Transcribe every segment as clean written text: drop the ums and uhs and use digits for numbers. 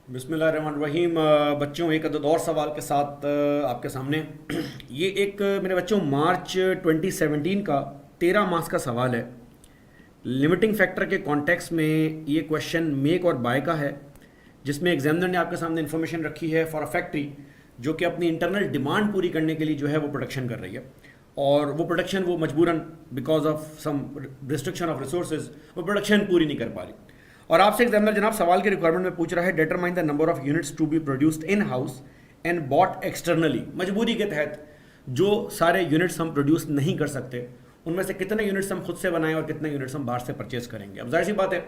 बिस्मिल्लाहिर्रहमानिर्रहीम। बच्चों, एक अदद और सवाल के साथ आपके सामने। ये एक मेरे बच्चों मार्च 2017 का 13 मार्क्स का सवाल है। लिमिटिंग फैक्टर के कॉन्टेक्स्ट में ये क्वेश्चन मेक और बाय का है, जिसमें एग्जामिनर ने आपके सामने इन्फॉर्मेशन रखी है फॉर अ फैक्ट्री जो कि अपनी इंटरनल डिमांड पूरी करने के लिए जो है वो प्रोडक्शन कर रही है, और वो प्रोडक्शन वो मजबूरन because of some restriction of resources वो प्रोडक्शन पूरी नहीं कर पा रही। और आपसे एग्जामिनर जनाब सवाल की रिक्वायरमेंट में पूछ रहा है, determine the number of units to be produced in house and bought externally. मजबूरी के तहत जो सारे यूनिट्स हम प्रोड्यूस नहीं कर सकते उनमें से कितने यूनिट्स हम खुद से बनाएं और कितने यूनिट्स हम बाहर से परचेज करेंगे। अब जाहिर सी बात है,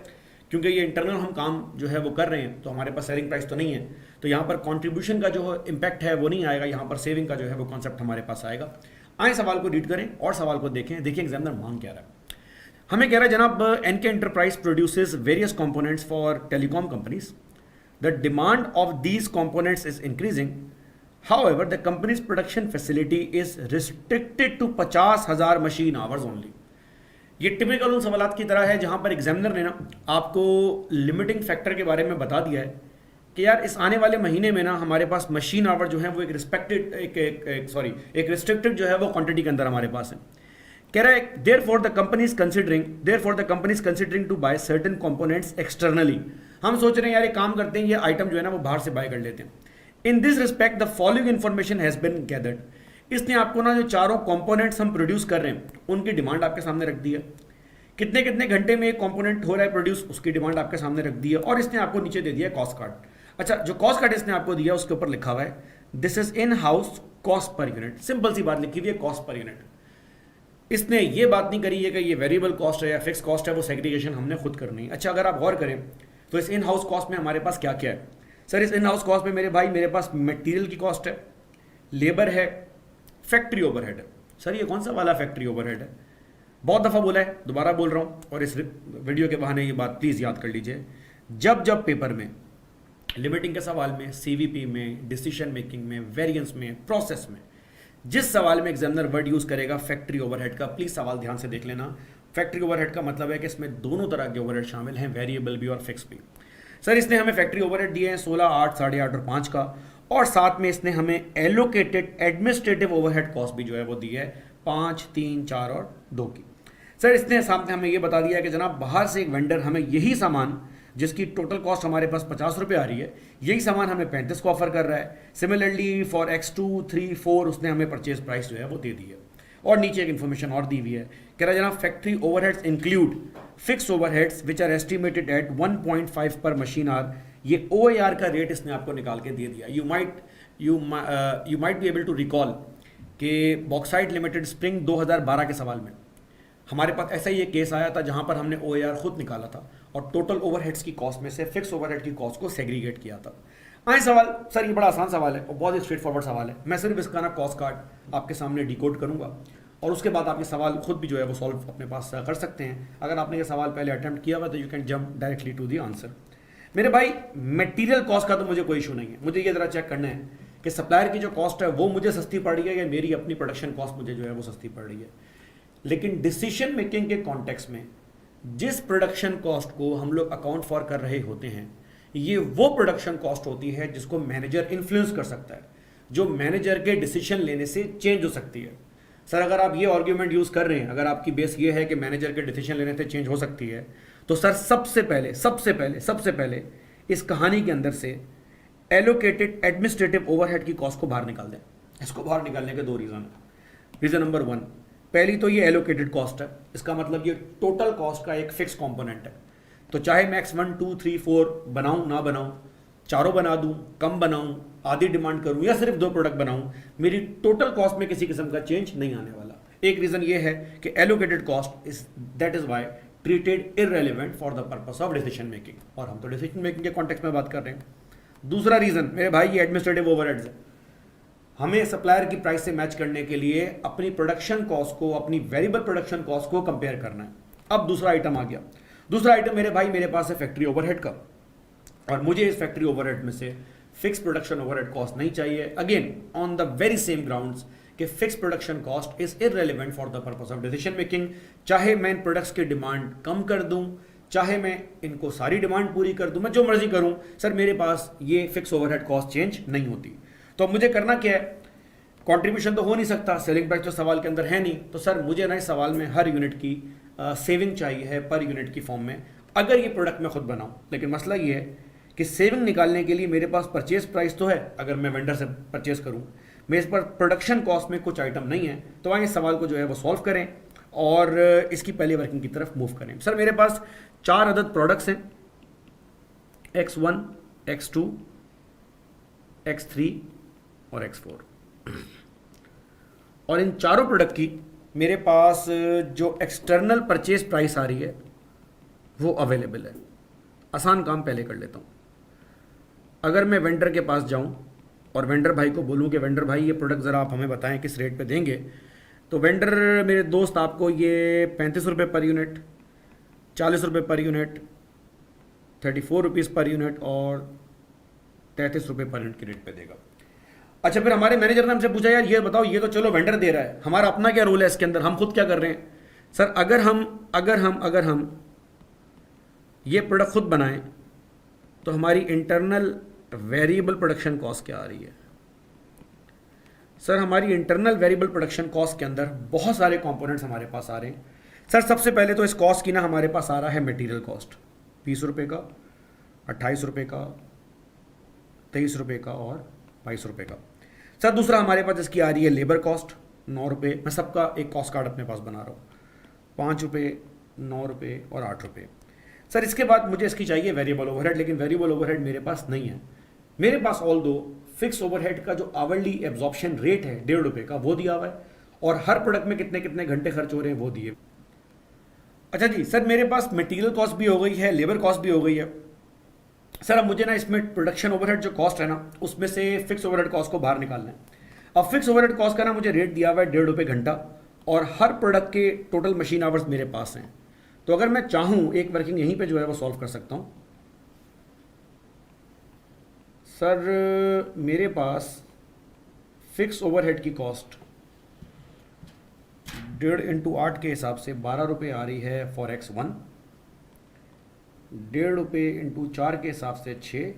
क्योंकि ये इंटरनल हम काम जो है वो कर रहे हैं तो हमारे पास सेलिंग प्राइस तो नहीं है, तो यहाँ पर कंट्रीब्यूशन का जो इम्पैक्ट है वो नहीं आएगा, यहाँ पर सेविंग का जो है वो कॉन्सेप्ट हमारे पास आएगा। आए सवाल को रीड करें और सवाल को देखें। देखिए एग्जामिनर मांग क्या रहा है। हमें कह रहा है जनाब, NK enterprise produces various components for telecom companies. The demand of these components is increasing, however the company's production facility is restricted to 50,000 machine hours only. ये टिपिकल उन सवालात की तरह है जहां पर एग्जामिनर ने ना आपको लिमिटिंग फैक्टर के बारे में बता दिया है कि यार इस आने वाले महीने में ना हमारे पास मशीन आवर जो है वो एक रिस्ट्रिक्टेड जो है वो क्वांटिटी के अंदर हमारे पास है। कह रहा है therefore the company is considering to buy certain components externally. हम सोच रहे हैं यार ये काम करते हैं, ये आइटम जो है ना वो बाहर से बाय कर लेते हैं। In this respect the following information has been gathered. इसने आपको ना जो चारों कंपोनेंट्स हम प्रोड्यूस कर रहे हैं उनकी डिमांड आपके सामने रख दी है, कितने कितने घंटे में एक कंपोनेंट हो रहा है प्रोड्यूस उसकी डिमांड आपके सामने रख दी है, और इसने आपको नीचे दे दिया है कॉस्ट कार्ड। अच्छा, जो कॉस्ट कार्ड इसने आपको दिया उसके ऊपर लिखा हुआ है this is in house cost per unit. Simple सी बात लिखी हुई है कॉस्ट पर यूनिट। इसने ये बात नहीं करी है कि ये वेरिएबल कॉस्ट है या फिक्स कॉस्ट है, वो सेग्रीगेशन हमने खुद करनी है। अच्छा, अगर आप गौर करें तो इस इन हाउस कॉस्ट में हमारे पास क्या क्या है। सर इस इन हाउस कॉस्ट में मेरे भाई मेरे पास मटेरियल की कॉस्ट है, लेबर है, फैक्ट्री ओवरहेड है। सर ये कौन सा वाला फैक्ट्री ओवरहेड है? बहुत दफ़ा बोला है, दोबारा बोल रहा हूँ, और इस वीडियो के बहाने ये बात प्लीज़ याद कर लीजिए। जब जब पेपर में लिमिटिंग के सवाल में, सीवीपी में, डिसीजन मेकिंग में, वेरिएंस में, प्रोसेस में जिस सवाल में एग्जामिनर वर्ड यूज़ करेगा फैक्ट्री ओवरहेड का, प्लीज़ सवाल ध्यान से देख लेना। फैक्ट्री ओवरहेड का मतलब है कि इसमें दोनों तरह के ओवरहेड शामिल हैं, वेरिएबल भी और फिक्स भी। सर इसने हमें फैक्ट्री ओवरहेड दिए हैं 16, 8, 8.5 और 5 का, और साथ में इसने हमें एलोकेटेड एडमिनिस्ट्रेटिव ओवरहेड कॉस्ट भी जो है वो दी है 5, 3, 4 और 2 की। सर इसने सामने हमें ये बता दिया कि जनाब बाहर से एक वेंडर हमें यही सामान जिसकी टोटल कॉस्ट हमारे पास 50 रुपये आ रही है, यही सामान हमें 35 को ऑफर कर रहा है। सिमिलरली फॉर X2, 3, 4 उसने हमें परचेज प्राइस जो है वो दे दी है, और नीचे एक इन्फॉर्मेशन और दी हुई है। कह रहा है जनाब factory overheads include fix overheads which are estimated at 1.5 per machine hour. ये OAR का रेट इसने आपको निकाल के दे दिया। You might be able to recall कि बॉक्साइट लिमिटेड स्प्रिंग 2012 के सवाल में हमारे पास ऐसा ही एक केस आया था जहां पर हमने OAR खुद निकाला था और टोटल ओवरहेड्स की कॉस्ट में से फिक्स ओवरहेड की कॉस्ट को सेग्रीगेट किया था। आए सवाल, सर ये बड़ा आसान सवाल है और बहुत ही स्ट्रेट फॉरवर्ड सवाल है। मैं सिर्फ इसका ना कॉस्ट कार्ड आपके सामने डिकोड करूंगा और उसके बाद आपके सवाल खुद भी जो है वो सॉल्व अपने पास कर सकते हैं। अगर आपने ये सवाल पहले अटेम्प्ट किया हुआ तो you can jump directly to the answer. मेरे भाई मटेरियल कॉस्ट का तो मुझे कोई इशू नहीं है, मुझे ये जरा चेक करना है कि सप्लायर की जो कॉस्ट है वो मुझे सस्ती पड़ रही है या मेरी अपनी प्रोडक्शन कॉस्ट मुझे जो है वो सस्ती पड़ रही है। लेकिन डिसीजन मेकिंग के कॉन्टेक्स्ट में जिस प्रोडक्शन कॉस्ट को हम लोग अकाउंट फॉर कर रहे होते हैं, ये वो प्रोडक्शन कॉस्ट होती है जिसको मैनेजर इन्फ्लुएंस कर सकता है, जो मैनेजर के डिसीजन लेने से चेंज हो सकती है। सर अगर आप ये आर्ग्यूमेंट यूज कर रहे हैं, अगर आपकी बेस ये है कि मैनेजर के डिसीजन लेने से चेंज हो सकती है, तो सर सबसे पहले इस कहानी के अंदर से एलोकेटेड एडमिनिस्ट्रेटिव ओवरहेड की कॉस्ट को बाहर निकाल दें। इसको बाहर निकालने के 2 रीजन है। रीजन नंबर 1, पहली तो ये एलोकेटेड कॉस्ट है, इसका मतलब ये टोटल कॉस्ट का एक फिक्स कंपोनेंट है। तो चाहे मैं X1, 2, 3, 4 बनाऊं ना बनाऊं, चारों बना दूं, कम बनाऊं, आधी डिमांड करूं या सिर्फ 2 प्रोडक्ट बनाऊं, मेरी टोटल कॉस्ट में किसी किस्म का चेंज नहीं आने वाला। एक रीजन ये है कि allocated cost is that is why treated irrelevant for the purpose of decision making, और हम तो डिसीजन मेकिंग के कॉन्टेक्स्ट में बात कर रहे हैं। दूसरा रीजन मेरे भाई ये एडमिनिस्ट्रेटिव ओवरहेड्स है। हमें सप्लायर की प्राइस से मैच करने के लिए अपनी प्रोडक्शन कॉस्ट को, अपनी वेरिएबल प्रोडक्शन कॉस्ट को कंपेयर करना है। अब दूसरा आइटम आ गया। दूसरा आइटम मेरे भाई मेरे पास है फैक्ट्री ओवरहेड का, और मुझे इस फैक्ट्री ओवरहेड में से फिक्स प्रोडक्शन ओवरहेड कॉस्ट नहीं चाहिए। Again on the very same grounds कि fix production cost is irrelevant for the purpose of decision making. चाहे मैं इन प्रोडक्ट्स की डिमांड कम कर दूं, चाहे मैं इनको सारी डिमांड पूरी कर दूं, मैं जो मर्जी करूं, सर मेरे पास ये फिक्स ओवरहेड कॉस्ट चेंज नहीं होती। तो अब मुझे करना क्या है, कंट्रीब्यूशन तो हो नहीं सकता, सेलिंग प्राइस तो सवाल के अंदर है नहीं, तो सर मुझे ना इस सवाल में हर यूनिट की सेविंग चाहिए है पर यूनिट की फॉर्म में, अगर ये प्रोडक्ट मैं खुद बनाऊं। लेकिन मसला ये है कि सेविंग निकालने के लिए मेरे पास परचेज प्राइस तो है, अगर मैं वेंडर से परचेज करूं, मेरे पर प्रोडक्शन कॉस्ट में कुछ आइटम नहीं है। तो आइए इस सवाल को जो है वो सॉल्व करें और इसकी पहली वर्किंग की तरफ मूव करें। सर मेरे पास 4 अदद प्रोडक्ट्स हैं, X1, X2, X3 और X4, और इन चारों प्रोडक्ट की मेरे पास जो एक्सटर्नल परचेज प्राइस आ रही है वो अवेलेबल है। आसान काम पहले कर लेता हूँ। अगर मैं वेंडर के पास जाऊँ और वेंडर भाई को बोलूँ कि वेंडर भाई ये प्रोडक्ट ज़रा आप हमें बताएं किस रेट पे देंगे, तो वेंडर मेरे दोस्त आपको ये 35 रुपये पर यूनिट, 40 रुपये per unit, 34 rupees per unit और 33 रुपये पर यूनिट की रेट पे देगा। अच्छा, फिर हमारे मैनेजर ने हमसे पूछा यार ये बताओ, ये तो चलो वेंडर दे रहा है, हमारा अपना क्या रोल है इसके अंदर, हम खुद क्या कर रहे हैं। सर अगर हम ये प्रोडक्ट खुद बनाएं तो हमारी इंटरनल वेरिएबल प्रोडक्शन कॉस्ट क्या आ रही है। सर हमारी इंटरनल वेरिएबल प्रोडक्शन कॉस्ट के अंदर बहुत सारे कंपोनेंट्स हमारे पास आ रहे हैं। सर सबसे पहले तो इस कॉस्ट की ना हमारे पास आ रहा है मटेरियल कॉस्ट, 20 रुपये का, 28 रुपये का, 23 रुपये का और 22 रुपये का। सर दूसरा हमारे पास इसकी आ रही है लेबर कॉस्ट, 9 रुपये। मैं सबका एक कॉस्ट कार्ड अपने पास बना रहा हूँ, 5 रुपये, 9 रुपये और 8 रुपये। सर इसके बाद मुझे इसकी चाहिए वेरिएबल ओवरहेड, लेकिन वेरिएबल ओवरहेड मेरे पास नहीं है। मेरे पास ऑल दो फिक्स ओवरहेड का जो आवरली एब्जॉर्प्शन रेट है 1.5 रुपये का वो दिया हुआ है, और हर प्रोडक्ट में कितने कितने घंटे खर्च हो रहे हैं वो दिए। अच्छा जी, सर मेरे पास मटेरियल कॉस्ट भी हो गई है, लेबर कॉस्ट भी हो गई है। सर अब मुझे ना इसमें प्रोडक्शन ओवरहेड जो कॉस्ट है ना, उसमें से फिक्स ओवरहेड कॉस्ट को बाहर निकालना है। अब फिक्स ओवरहेड कॉस्ट का ना मुझे रेट दिया हुआ है 1.5 रुपये घंटा, और हर प्रोडक्ट के टोटल मशीन आवर्स मेरे पास हैं। तो अगर मैं चाहूँ एक वर्किंग यहीं पे जो है वो सॉल्व कर सकता हूँ। सर मेरे पास फिक्स ओवरहेड की कॉस्ट 1.5 × 8 के हिसाब से 12 रुपये आ रही है फॉर X1, 1.5 रुपये × 4 के हिसाब से 6,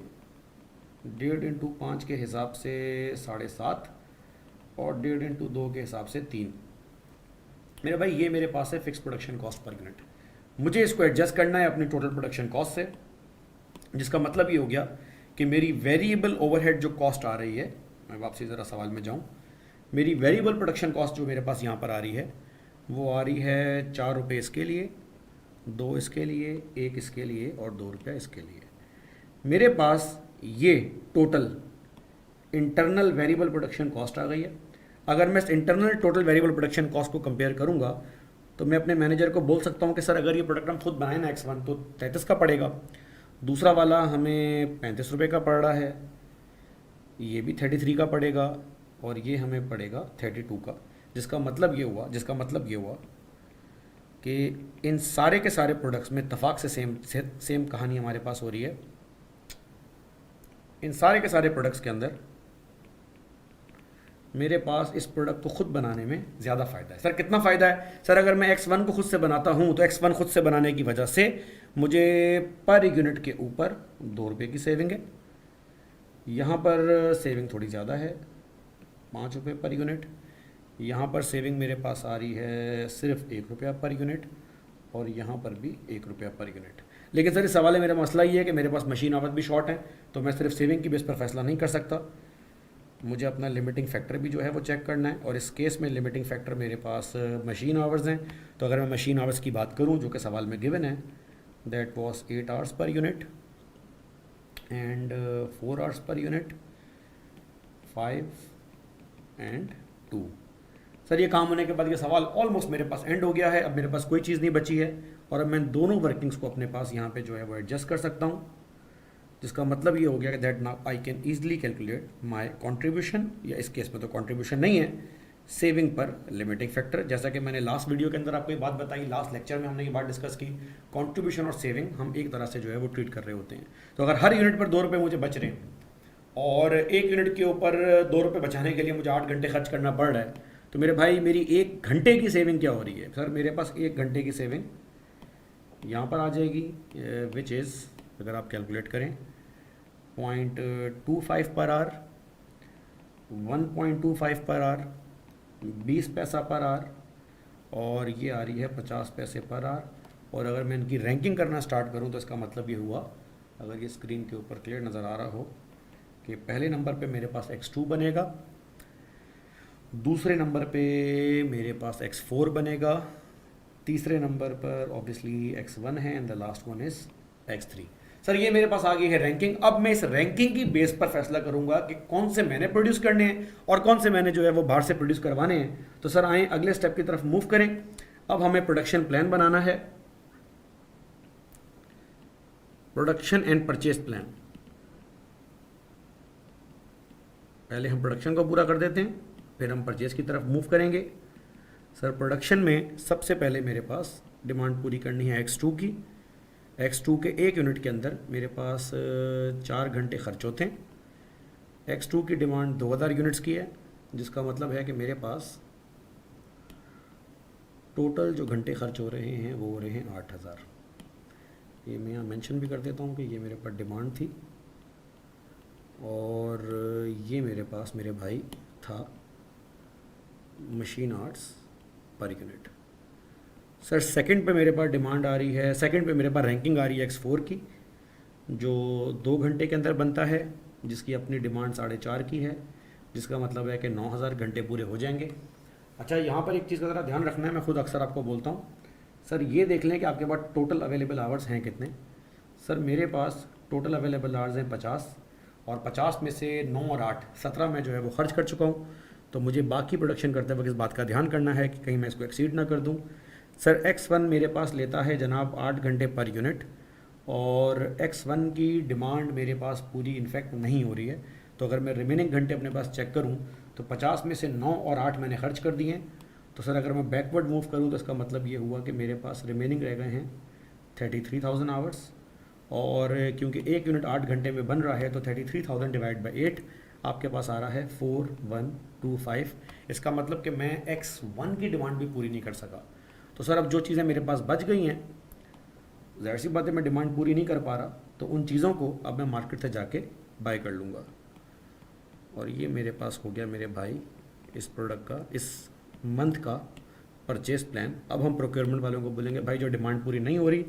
1.5 × 5 के हिसाब से 7.5 और 1.5 × 2 के हिसाब से 3। मेरे भाई ये मेरे पास है fix production cost per unit. मुझे इसको एडजस्ट करना है अपनी टोटल प्रोडक्शन कॉस्ट से, जिसका मतलब ये हो गया कि मेरी वेरिएबल ओवरहेड जो कॉस्ट आ रही है, मैं वापसी ज़रा सवाल में जाऊँ, मेरी वेरिएबल प्रोडक्शन कॉस्ट जो मेरे पास यहाँ पर आ रही है वो आ रही है 4 रुपये इसके लिए, 2 इसके लिए, 1 इसके लिए और 2 रुपया इसके लिए। मेरे पास ये total internal variable production cost आ गई है। अगर मैं इस internal total variable production cost को कंपेयर करूँगा तो मैं अपने मैनेजर को बोल सकता हूँ कि सर अगर ये प्रोडक्ट हम खुद बनाए ना X1 तो 33 का पड़ेगा, दूसरा वाला हमें 35 रुपये का पड़ रहा है, ये भी 33 का पड़ेगा और ये हमें पड़ेगा 32 का। जिसका मतलब ये हुआ कि इन सारे के सारे प्रोडक्ट्स में इत्तफाक से सेम कहानी हमारे पास हो रही है। इन सारे के सारे प्रोडक्ट्स के अंदर मेरे पास इस प्रोडक्ट को खुद बनाने में ज़्यादा फ़ायदा है। सर कितना फ़ायदा है? सर अगर मैं X1 को खुद से बनाता हूँ तो X1 खुद से बनाने की वजह से मुझे पर यूनिट के ऊपर 2 रुपये की सेविंग है। यहाँ पर सेविंग थोड़ी ज़्यादा है, 5 रुपये पर यूनिट। यहाँ पर सेविंग मेरे पास आ रही है सिर्फ 1 रुपया पर यूनिट, और यहाँ पर भी 1 रुपया पर यूनिट। लेकिन सर इस सवाल में मेरा मसला ये है कि मेरे पास मशीन आवर्स भी शॉर्ट है, तो मैं सिर्फ सेविंग की बेस पर फैसला नहीं कर सकता, मुझे अपना लिमिटिंग फैक्टर भी जो है वो चेक करना है। और इस केस में लिमिटिंग फैक्टर मेरे पास मशीन आवर्स हैं। तो अगर मैं मशीन आवर्स की बात करूं जो कि सवाल में गिवन है, that was 8 hours per unit and 4 hours per unit, 5 and 2। Sir ये काम होने के बाद ये सवाल ऑलमोस्ट मेरे पास एंड हो गया है। अब मेरे पास कोई चीज़ नहीं बची है और अब मैं दोनों वर्किंग्स को अपने पास यहाँ पे जो है वो एडजस्ट कर सकता हूँ, जिसका मतलब ये हो गया कि that now I can easily calculate my contribution, या इस केस में तो कंट्रीब्यूशन नहीं है, सेविंग पर लिमिटिंग फैक्टर। जैसा कि मैंने लास्ट वीडियो के अंदर आपको ये बात बताई, लास्ट लेक्चर में हमने ये बात डिस्कस की, कंट्रीब्यूशन और सेविंग हम एक तरह से जो है वो ट्रीट कर रहे होते हैं। तो अगर हर यूनिट पर 2 रुपये मुझे बच रहे हैं और एक यूनिट के ऊपर 2 रुपये बचाने के लिए मुझे 8 घंटे खर्च करना पड़ रहा है, तो मेरे भाई मेरी 1 घंटे की सेविंग क्या हो रही है? सर मेरे पास 1 घंटे की सेविंग यहाँ पर आ जाएगी, विच इज़ अगर आप कैलकुलेट करें 0.25 पर आवर, 1.25 पर आवर, 20 पैसा पर आवर, और ये आ रही है 50 पैसे पर आवर। और अगर मैं इनकी रैंकिंग करना स्टार्ट करूँ तो इसका मतलब ये हुआ, अगर ये स्क्रीन के ऊपर क्लियर नज़र आ रहा हो, कि पहले नंबर पे मेरे पास X2 बनेगा, दूसरे नंबर पे मेरे पास X4 बनेगा, तीसरे नंबर पर ऑब्वियसली X1 है, and the last one is X3। Sir ये मेरे पास आ गई है रैंकिंग। अब मैं इस रैंकिंग की बेस पर फैसला करूंगा कि कौन से मैंने प्रोड्यूस करने हैं और कौन से मैंने जो है वो बाहर से प्रोड्यूस करवाने हैं। तो सर आए अगले स्टेप की तरफ मूव करें। अब हमें प्रोडक्शन प्लान बनाना है, प्रोडक्शन एंड परचेज प्लान। पहले हम प्रोडक्शन को पूरा कर देते हैं, फिर हम परचेज की तरफ मूव करेंगे। सर प्रोडक्शन में सबसे पहले मेरे पास डिमांड पूरी करनी है X2 की। X2 के 1 यूनिट के अंदर मेरे पास 4 घंटे खर्च होते हैं। X2 की डिमांड 2000 यूनिट्स की है, जिसका मतलब है कि मेरे पास टोटल जो घंटे खर्च हो रहे हैं वो हो रहे हैं 8000। ये मैं यहाँ मेंशन भी कर देता हूँ कि ये मेरे पास डिमांड थी, और ये मेरे पास मेरे भाई था machine arts per unit. Sir second पे मेरे पास डिमांड आ रही है, सेकंड पे मेरे पास रैंकिंग आ रही है X4 की, जो 2 घंटे के अंदर बनता है, जिसकी अपनी डिमांड 4.5 की है, जिसका मतलब है कि 9000 घंटे पूरे हो जाएंगे। अच्छा, यहाँ पर एक चीज़ का ज़रा ध्यान रखना है, मैं खुद अक्सर आपको बोलता हूँ। सर ये देख लें कि आपके पास टोटल अवेलेबल आवर्स हैं कितने। सर मेरे पास टोटल अवेलेबल आवर्स हैं 50, और 50 में से 9 और 8 17 में जो है वो खर्च कर चुका हूँ। तो मुझे बाकी प्रोडक्शन करते वक्त इस बात का ध्यान करना है कि कहीं मैं इसको एक्सीड ना कर दूँ। सर X1 मेरे पास लेता है जनाब 8 घंटे पर यूनिट, और X1 की डिमांड मेरे पास पूरी इनफैक्ट नहीं हो रही है। तो अगर मैं रिमेनिंग घंटे अपने पास चेक करूं तो 50 में से 9 और 8 मैंने खर्च कर दिए हैं। तो सर अगर मैं बैकवर्ड मूव करूं तो इसका मतलब ये हुआ कि मेरे पास रिमेनिंग रह गए हैं 33,000 आवर्स, और क्योंकि 1 यूनिट 8 घंटे में बन रहा है तो 33,000 डिवाइड बाई 8 आपके पास आ रहा है 4125। इसका मतलब कि मैं X1 की डिमांड भी पूरी नहीं कर सका। तो सर अब जो चीज़ें मेरे पास बच गई हैं, ज़ाहिर सी बात है मैं डिमांड पूरी नहीं कर पा रहा, तो उन चीज़ों को अब मैं मार्केट से जाके बाय कर लूँगा। और ये मेरे पास हो गया मेरे भाई इस प्रोडक्ट का, इस मंथ का परचेज प्लान। अब हम प्रोक्योरमेंट वालों को बोलेंगे भाई जो डिमांड पूरी नहीं हो रही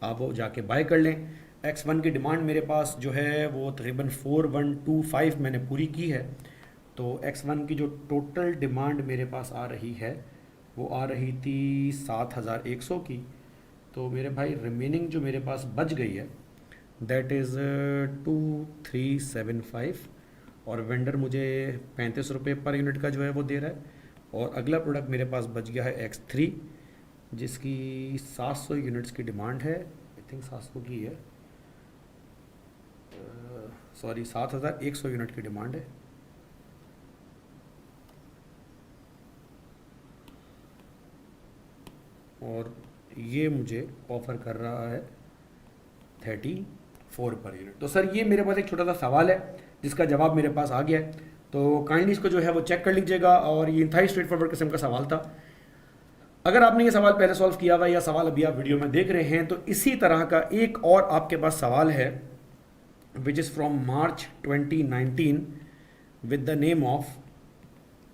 आप वो जाके बाय कर लें। X1 की डिमांड मेरे पास जो है वो तकरीबन 4125 मैंने पूरी की है। तो X1 की जो टोटल डिमांड मेरे पास आ रही है वो आ रही थी 7100 की। तो मेरे भाई रिमेनिंग जो मेरे पास बच गई है दैट इज़ 2375, और वेंडर मुझे 35 रुपये पर यूनिट का जो है वो दे रहा है। और अगला प्रोडक्ट मेरे पास बच गया है X3, जिसकी 700 यूनिट्स की डिमांड है। आई थिंक 700 की है, सॉरी 7100 यूनिट की डिमांड है। और ये मुझे ऑफर कर रहा है 34 पर यूनिट। तो सर ये मेरे पास एक छोटा सा सवाल है जिसका जवाब मेरे पास आ गया है, तो काइंडली इसको जो है वो चेक कर लीजिएगा। और ये इंतहाई स्ट्रेट फॉरवर्ड किस्म का सवाल था। अगर आपने ये सवाल पहले सॉल्व किया हुआ या सवाल अभी आप वीडियो में देख रहे हैं तो इसी तरह का एक और आपके पास सवाल है which is from March 2019 with the name of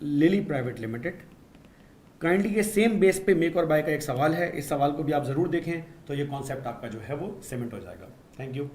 lily private limited. Kindly ये सेम बेस पे मेक और बाय का एक सवाल है, इस सवाल को भी आप ज़रूर देखें तो ये कॉन्सेप्ट आपका जो है वो सीमेंट हो जाएगा। Thank you.